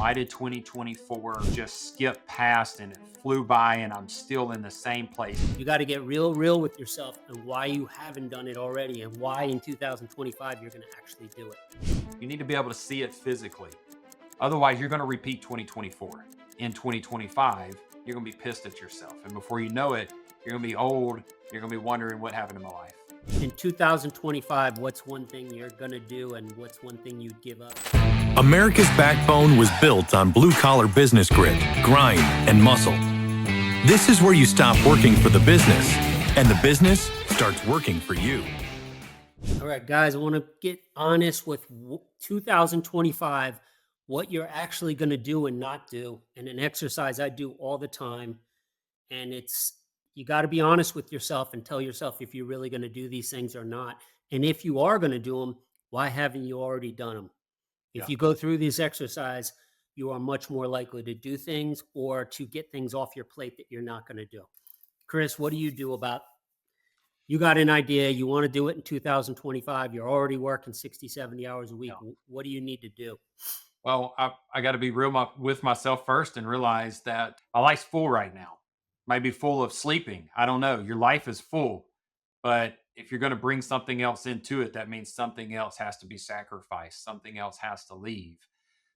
Why did 2024 just skip past and it flew by and I'm still in the same place? You got to get real with yourself and why you haven't done it already and why in 2025 you're going to actually do it. You need to be able to see it physically. Otherwise, you're going to repeat 2024. In 2025, you're going to be pissed at yourself. And before you know it, you're going to be old. You're going to be wondering what happened to my life. In 2025, what's one thing you're going to do and what's one thing you'd give up? America's backbone was built on blue-collar business grit, grind, and muscle. This is where you stop working for the business, and the business starts working for you. All right, guys, I want to get honest with 2025, what you're actually going to do and not do. And an exercise I do all the time. And it's, you got to be honest with yourself and tell yourself if you're really going to do these things or not. And if you are going to do them, why haven't you already done them? If you go through this exercise, you are much more likely to do things or to get things off your plate that you're not going to do. Chris, what do you do about, you got an idea, you want to do it in 2025, you're already working 60, 70 hours a week. Yeah. What do you need to do? Well, I got to be real with myself first and realize that my life's full right now. Might be full of sleeping. I don't know. Your life is full. But if you're going to bring something else into it, that means something else has to be sacrificed. Something else has to leave.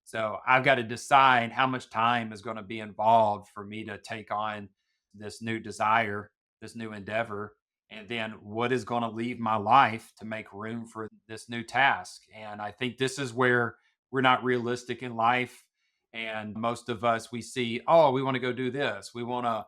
So I've got to decide how much time is going to be involved for me to take on this new desire, this new endeavor, and then what is going to leave my life to make room for this new task. And I think this is where we're not realistic in life. And most of us, we see, oh, we want to go do this. We want to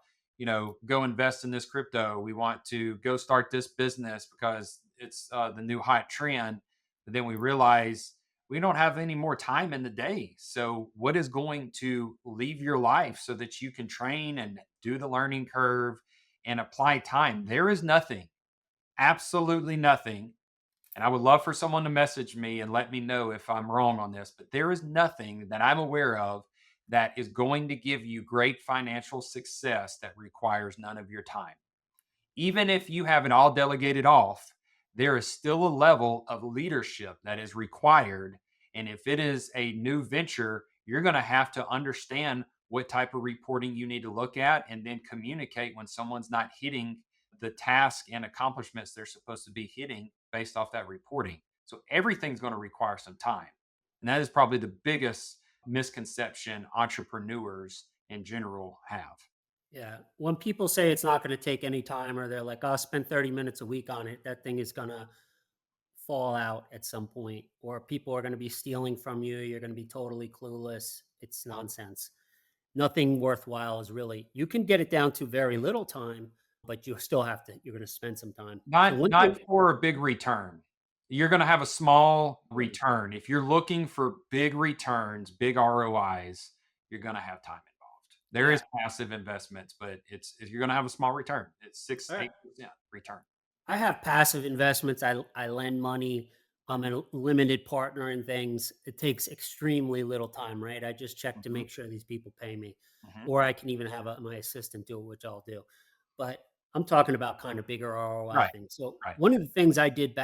go invest in this crypto. We want to go start this business because it's the new hot trend. But then we realize we don't have any more time in the day. So what is going to leave your life so that you can train and do the learning curve and apply time? There is nothing, absolutely nothing. And I would love for someone to message me and let me know if I'm wrong on this, but there is nothing that I'm aware of that is going to give you great financial success that requires none of your time. Even if you have it all delegated off, there is still a level of leadership that is required. And if it is a new venture, you're going to have to understand what type of reporting you need to look at and then communicate when someone's not hitting the task and accomplishments they're supposed to be hitting based off that reporting. So everything's going to require some time. And that is probably the biggest misconception entrepreneurs in general have. Yeah. When people say it's not going to take any time or they're like, I'll spend 30 minutes a week on it, that thing is going to fall out at some point, or people are going to be stealing from you. You're going to be totally clueless. It's nonsense. Nothing worthwhile is really, you can get it down to very little time, but you still have to, you're going to spend some time. Not for a big return. You're going to have a small return. If you're looking for big returns, big ROIs, you're going to have time involved. There is passive investments, but you're going to have a small return. It's 6-8% return. I have passive investments. I lend money. I'm a limited partner in things. It takes extremely little time, right? I just check to make sure these people pay me, or I can even have my assistant do it, which I'll do. But I'm talking about kind of bigger ROI things. So one of the things I did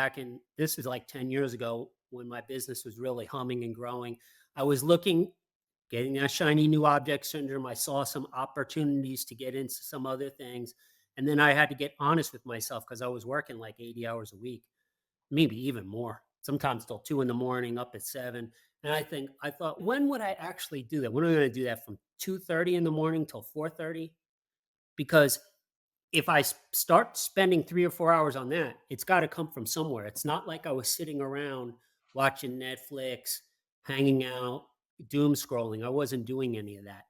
this was like 10 years ago when my business was really humming and growing. I was getting that shiny new object syndrome. I saw some opportunities to get into some other things. And then I had to get honest with myself because I was working like 80 hours a week, maybe even more, sometimes till 2 a.m, up at 7. And I thought, when would I actually do that? When am I going to do that from 2:30 in the morning till 4:30? Because if I start spending 3 or 4 hours on that, it's got to come from somewhere. It's not like I was sitting around watching Netflix, hanging out, doom scrolling. I wasn't doing any of that.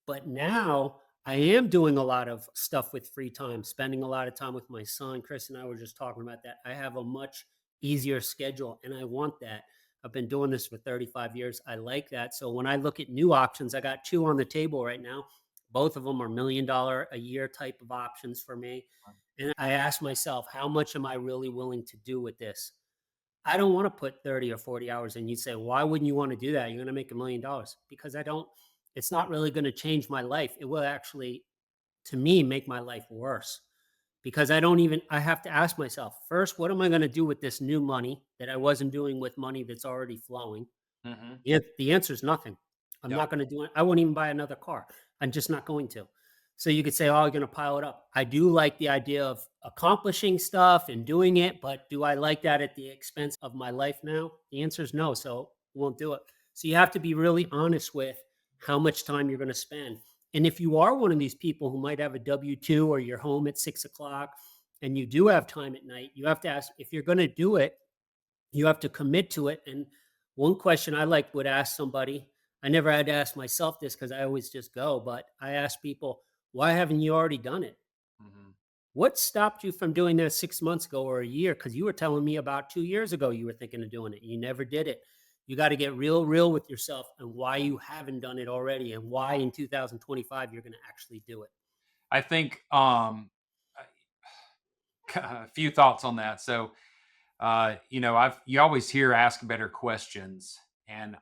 But now I am doing a lot of stuff with free time, spending a lot of time with my son. Chris and I were just talking about that. I have a much easier schedule and I want that. I've been doing this for 35 years. I like that. So when I look at new options, I got 2 on the table right now. Both of them are $1 million a year type of options for me. And I ask myself, how much am I really willing to do with this? I don't want to put 30 or 40 hours in. You'd say, why wouldn't you want to do that? You're going to make $1 million. Because it's not really going to change my life. It will actually, to me, make my life worse. Because I have to ask myself, first, what am I going to do with this new money that I wasn't doing with money that's already flowing? The answer is nothing. I'm Yep. not going to do it. I won't even buy another car. I'm just not going to. So you could say, oh, you're going to pile it up. I do like the idea of accomplishing stuff and doing it, but do I like that at the expense of my life now? The answer is no. So won't do it. So you have to be really honest with how much time you're going to spend. And if you are one of these people who might have a W 2 or you're home at 6 o'clock and you do have time at night, you have to ask if you're going to do it, you have to commit to it. And one question I like would ask somebody, I never had to ask myself this because I always just go, but I ask people, why haven't you already done it? Mhm. What stopped you from doing that 6 months ago or a year? Because you were telling me about 2 years ago you were thinking of doing it. You never did it. You got to get real with yourself and why you haven't done it already and why in 2025 you're going to actually do it. I think a few thoughts on that. So, you always hear ask better questions, and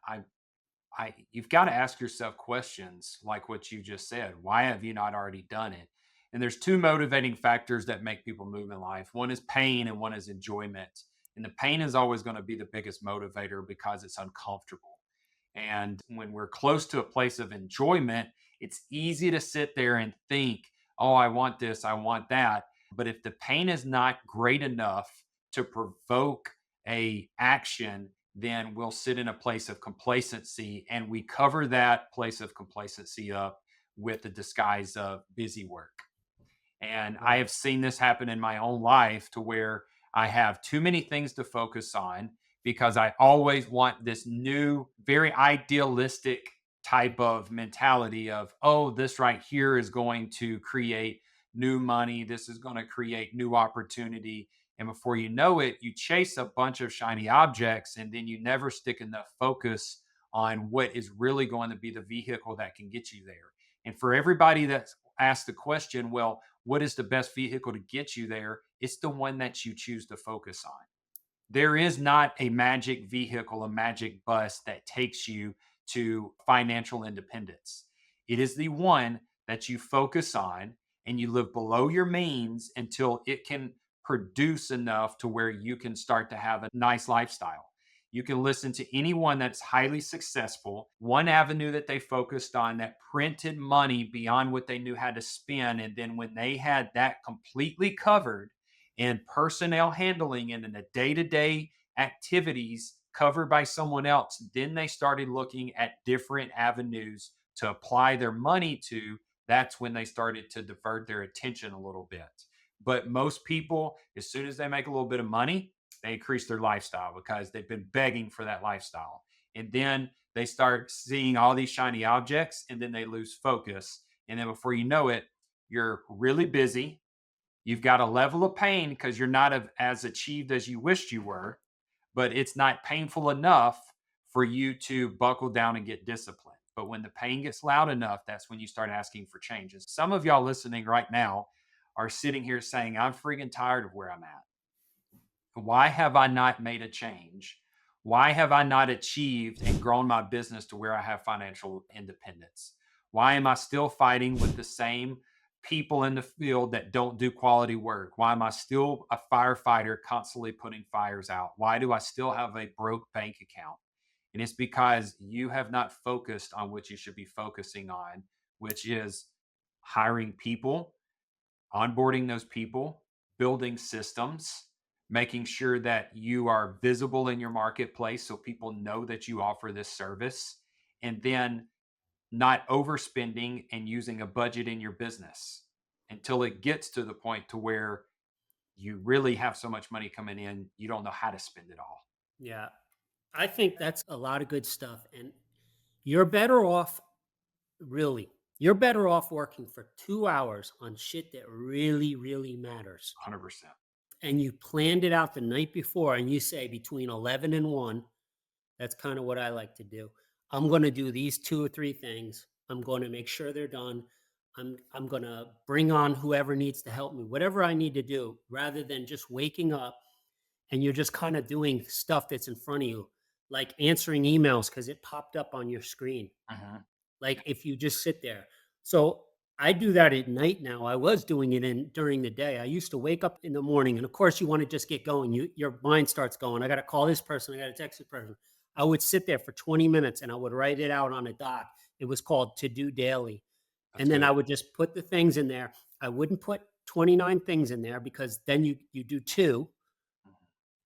you've got to ask yourself questions like what you just said. Why have you not already done it? And there's two motivating factors that make people move in life. One is pain and one is enjoyment. And the pain is always going to be the biggest motivator because it's uncomfortable. And when we're close to a place of enjoyment, it's easy to sit there and think, oh, I want this, I want that. But if the pain is not great enough to provoke a action, then we'll sit in a place of complacency and we cover that place of complacency up with the disguise of busy work. And I Right. have seen this happen in my own life to where I have too many things to focus on because I always want this new, very idealistic type of mentality of, oh, this right here is going to create new money. This is going to create new opportunity. And before you know it, you chase a bunch of shiny objects and then you never stick enough focus on what is really going to be the vehicle that can get you there. And for everybody that's asked the question, well, what is the best vehicle to get you there? It's the one that you choose to focus on. There is not a magic vehicle, a magic bus that takes you to financial independence. It is the one that you focus on and you live below your means until it can produce enough to where you can start to have a nice lifestyle. You can listen to anyone that's highly successful, one avenue that they focused on that printed money beyond what they knew how to spend. And then when they had that completely covered, and personnel handling and in the day-to-day activities covered by someone else, then they started looking at different avenues to apply their money to. That's when they started to divert their attention a little bit. But most people, as soon as they make a little bit of money, they increase their lifestyle because they've been begging for that lifestyle. And then they start seeing all these shiny objects and then they lose focus. And then before you know it, you're really busy. You've got a level of pain because you're not as achieved as you wished you were, but it's not painful enough for you to buckle down and get disciplined. But when the pain gets loud enough, that's when you start asking for changes. Some of y'all listening right now are sitting here saying, I'm freaking tired of where I'm at. Why have I not made a change? Why have I not achieved and grown my business to where I have financial independence? Why am I still fighting with the same people in the field that don't do quality work? Why am I still a firefighter constantly putting fires out? Why do I still have a broke bank account? And it's because you have not focused on what you should be focusing on, which is hiring people, onboarding those people, building systems, making sure that you are visible in your marketplace so people know that you offer this service, and then not overspending and using a budget in your business until it gets to the point to where you really have so much money coming in, you don't know how to spend it all. Yeah. I think that's a lot of good stuff. And you're better off, really, you're better off working for 2 hours on shit that really matters. 100%. And you planned it out the night before and you say between 11 and 1, that's kind of what I like to do. I'm going to do these two or three things. I'm going to make sure they're done. I'm going to bring on whoever needs to help me, whatever I need to do, rather than just waking up and you're just kind of doing stuff that's in front of you, like answering emails because it popped up on your screen. Uh-huh. Like if you just sit there. So I do that at night now. I was doing it in during the day. I used to wake up in the morning, and of course, you want to just get going. Your mind starts going. I got to call this person. I got to text this person. I would sit there for 20 minutes and I would write it out on a doc. It was called To Do Daily. That's And then good. I would just put the things in there. I wouldn't put 29 things in there because then you do two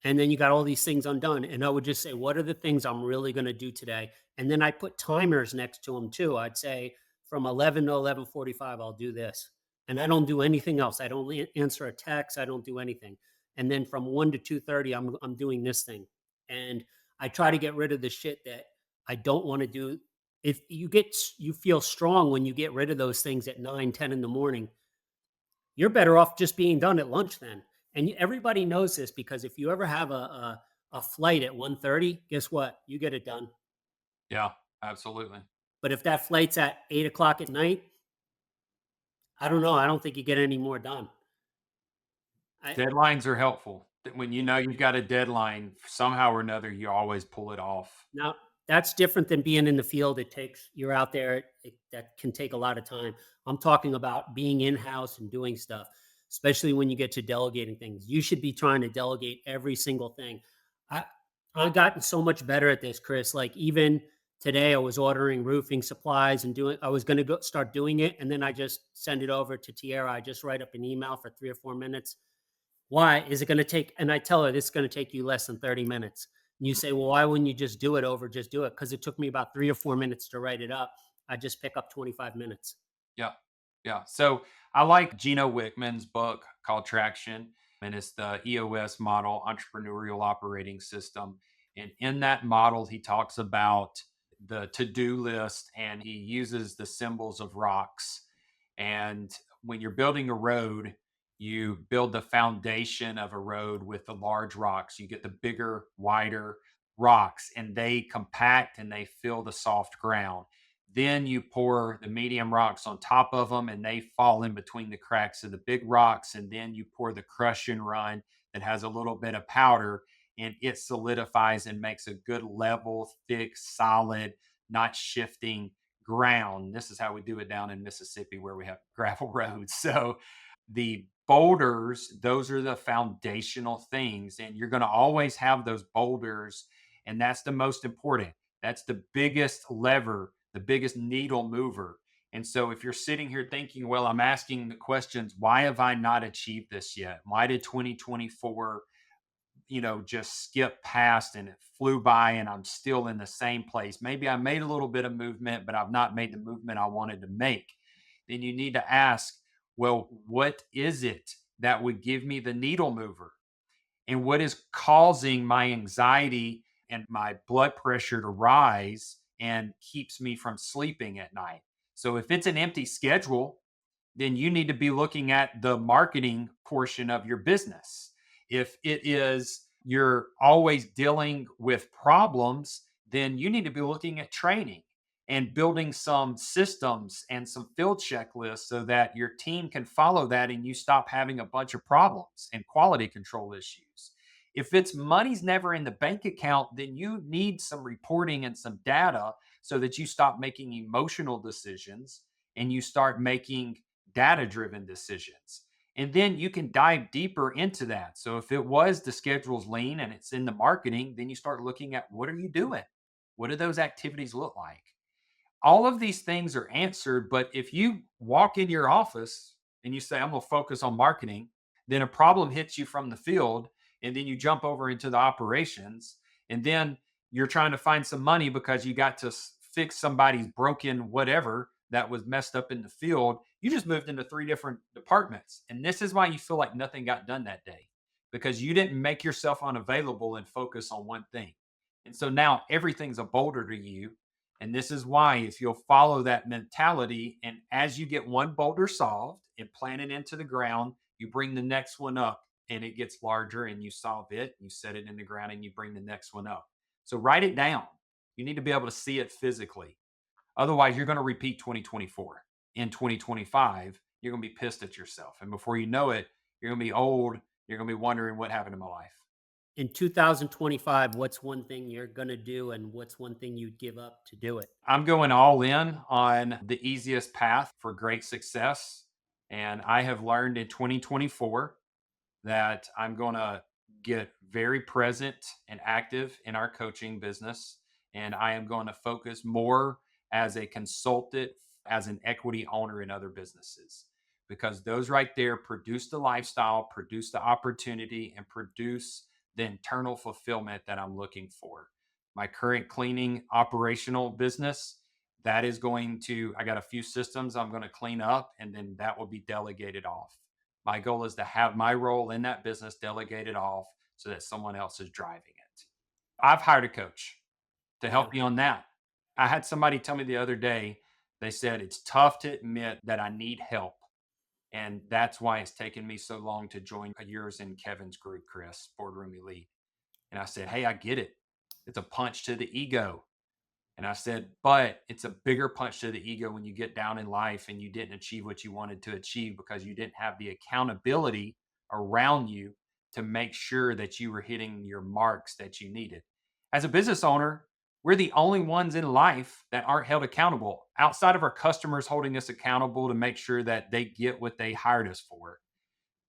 and then you got all these things undone. And I would just say, what are the things I'm really going to do today? And then I put timers next to them too. I'd say from 11 to 11:45, I'll do this. And I don't do anything else. I don't answer a text. I don't do anything. And then from 1 to 2:30, I'm doing this thing. And I try to get rid of the shit that I don't want to do. If you feel strong when you get rid of those things at 9, 10 in the morning, you're better off just being done at lunch then. And everybody knows this because if you ever have a flight at 1:30, guess what? You get it done. Yeah, absolutely. But if that flight's at 8 o'clock at night, I don't know. I don't think you get any more done. I Deadlines are helpful. That when you know you've got a deadline, somehow or another, you always pull it off. Now, that's different than being in the field. You're out there, that can take a lot of time. I'm talking about being in house and doing stuff, especially when you get to delegating things. You should be trying to delegate every single thing. I, I've gotten so much better at this, Chris. Like even today, I was ordering roofing supplies and I was going to go start doing it. And then I just send it over to Tierra. I just write up an email for 3 or 4 minutes. Why is it going to take? And I tell her this is going to take you less than 30 minutes. And you say, well, why wouldn't you just do it over? Just do it. Because it took me about 3 or 4 minutes to write it up. I just pick up 25 minutes. Yeah. Yeah. So I like Gino Wickman's book called Traction, and it's the EOS model, entrepreneurial operating system. And in that model, he talks about the to do list and he uses the symbols of rocks. And when you're building a road, you build the foundation of a road with the large rocks. You get the bigger, wider rocks, and they compact and they fill the soft ground. Then you pour the medium rocks on top of them and they fall in between the cracks of the big rocks. And then you pour the crush and run that has a little bit of powder and it solidifies and makes a good level, thick, solid, not shifting ground. This is how we do it down in Mississippi where we have gravel roads. So the boulders, those are the foundational things. And you're going to always have those boulders. And that's the most important. That's the biggest lever, the biggest needle mover. And so if you're sitting here thinking, well, I'm asking the questions, why have I not achieved this yet? Why did 2024, just skip past and it flew by and I'm still in the same place? Maybe I made a little bit of movement, but I've not made the movement I wanted to make. Then you need to ask, well, what is it that would give me the needle mover? And what is causing my anxiety and my blood pressure to rise and keeps me from sleeping at night? So if it's an empty schedule, then you need to be looking at the marketing portion of your business. If it is you're always dealing with problems, then you need to be looking at training and building some systems and some field checklists so that your team can follow that and you stop having a bunch of problems and quality control issues. If it's money's never in the bank account, then you need some reporting and some data so that you stop making emotional decisions and you start making data driven decisions. And then you can dive deeper into that. So if it was the schedule's lean and it's in the marketing, then you start looking at what are you doing? What do those activities look like? All of these things are answered. But if you walk in your office and you say, I'm going to focus on marketing, then a problem hits you from the field. And then you jump over into the operations. And then you're trying to find some money because you got to fix somebody's broken whatever that was messed up in the field. You just moved into three different departments. And this is why you feel like nothing got done that day because you didn't make yourself unavailable and focus on one thing. And so now everything's a boulder to you, and this is why, if you'll follow that mentality, and as you get one boulder solved and plant it into the ground, you bring the next one up and it gets larger and you solve it, you set it in the ground and you bring the next one up. So write it down. You need to be able to see it physically. Otherwise, you're going to repeat 2024. In 2025, you're going to be pissed at yourself. And before you know it, you're going to be old. You're going to be wondering what happened to my life. In 2025, what's one thing you're going to do and what's one thing you'd give up to do it? I'm going all in on the easiest path for great success. And I have learned in 2024 that I'm going to get very present and active in our coaching business. And I am going to focus more as a consultant, as an equity owner in other businesses, because those right there produce the lifestyle, produce the opportunity, and produce the internal fulfillment that I'm looking for. My current cleaning operational business, that is going to, I got a few systems I'm going to clean up, and then that will be delegated off. My goal is to have my role in that business delegated off so that someone else is driving it. I've hired a coach to Yeah. help me on that. I had somebody tell me the other day, they said, it's tough to admit that I need help. And that's why it's taken me so long to join yours and Kevin's group, Chris, Boardroom Elite. And I said, hey, I get it. It's a punch to the ego. And I said, but it's a bigger punch to the ego when you get down in life and you didn't achieve what you wanted to achieve because you didn't have the accountability around you to make sure that you were hitting your marks that you needed. As a business owner, we're the only ones in life that aren't held accountable outside of our customers holding us accountable to make sure that they get what they hired us for.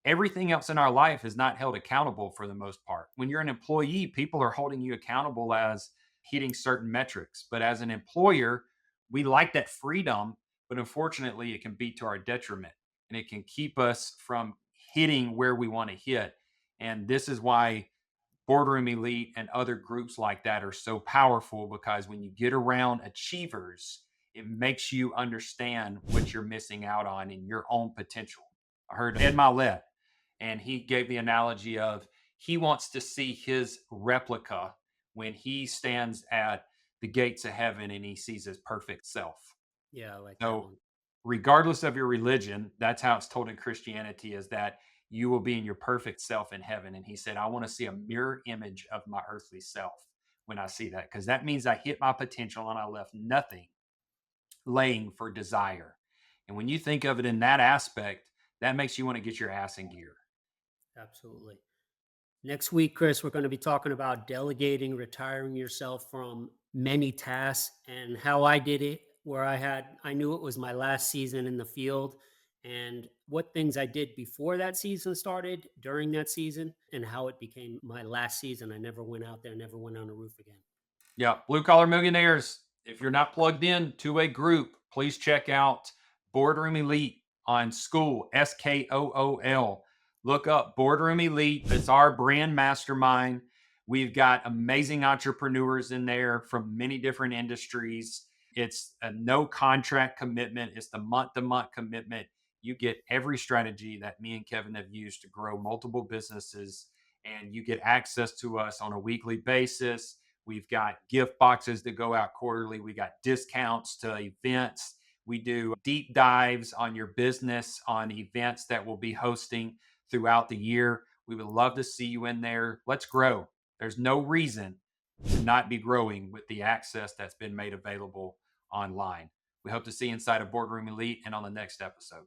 Everything else in our life is not held accountable for the most part. When you're an employee, people are holding you accountable as hitting certain metrics. But as an employer, we like that freedom, but unfortunately, it can be to our detriment and it can keep us from hitting where we want to hit. And this is why Boardroom Elite and other groups like that are so powerful, because when you get around achievers, it makes you understand what you're missing out on in your own potential. I heard Ed Milet, and he gave the analogy of he wants to see his replica when he stands at the gates of heaven and he sees his perfect self. Yeah, I like that So, one. regardless of your religion, that's how it's told in Christianity, is that you will be in your perfect self in heaven. And he said, I want to see a mirror image of my earthly self when I see that, because that means I hit my potential and I left nothing laying for desire. And when you think of it in that aspect, that makes you want to get your ass in gear. Absolutely. Next week, Chris, we're going to be talking about delegating, retiring yourself from many tasks, and how I did it, where I knew it was my last season in the field, and what things I did before that season started, during that season, and how it became my last season. I never went out there, never went on a roof again. Yeah, Blue Collar Millionaires. If you're not plugged in to a group, please check out Boardroom Elite on School, SKOOL. Look up Boardroom Elite. It's our brand mastermind. We've got amazing entrepreneurs in there from many different industries. It's a no contract commitment, it's the month to month commitment. You get every strategy that me and Kevin have used to grow multiple businesses, and you get access to us on a weekly basis. We've got gift boxes that go out quarterly. We got discounts to events. We do deep dives on your business on events that we'll be hosting throughout the year. We would love to see you in there. Let's grow. There's no reason to not be growing with the access that's been made available online. We hope to see you inside of Boardroom Elite and on the next episode.